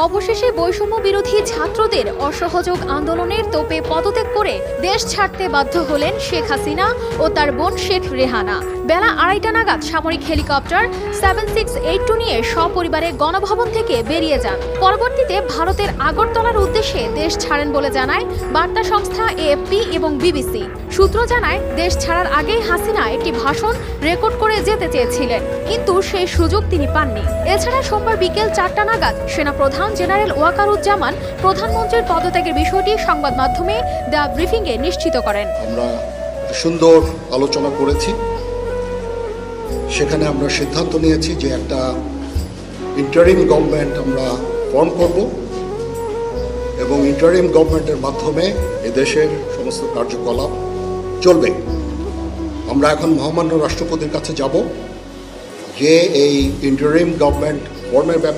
অবশেষে বৈষম্য বিরোধী ছাত্রদের অসহযোগ আন্দোলনের তোপে পদত্যাগ করে দেশ ছাড়তে বাধ্য হলেন শেখ হাসিনা ও তার বোন শেখ রেহানা। বেলা 2:30 নাগাদ সামরিক হেলিকপ্টার 7682 নিয়ে সপরিবারে গণভবন থেকে বেরিয়ে যান। পরবর্তীতে ভারতের আগরতলার উদ্দেশ্যে দেশ ছাড়েন বলে জানায় বার্তা সংস্থা এএফপি এবং বিবিসি। সূত্র জানায়, দেশ ছাড়ার আগেই হাসিনা একটি ভাষণ রেকর্ড করে যেতে চেয়েছিলেন, কিন্তু সেই সুযোগ তিনি পাননি। এছাড়া সোমবার বিকেল 4টা নাগাদ সেনাপ্রধান জেনারেল ওয়াকারুজ্জামান প্রধানমন্ত্রীর পদত্যাগের বিষয়টি সংবাদ মাধ্যমে দ্য ব্রিফিংয়ে নিশ্চিত করেন। আমরা সুন্দর আলোচনা করেছি। সেখানে আমরা সিদ্ধান্ত নিয়েছি যে একটা ইন্টারিম গভর্নমেন্ট আমরা ফর্ম করব এবং ইন্টারিম গভর্নমেন্টের মাধ্যমে এদেশের সমস্ত কার্যকলাপ চলবে। আমরা এখন মহামান্য রাষ্ট্রপতির কাছে যাব যে এই ইন্টারিম গভর্নমেন্ট ফর্মের ব্যাপারে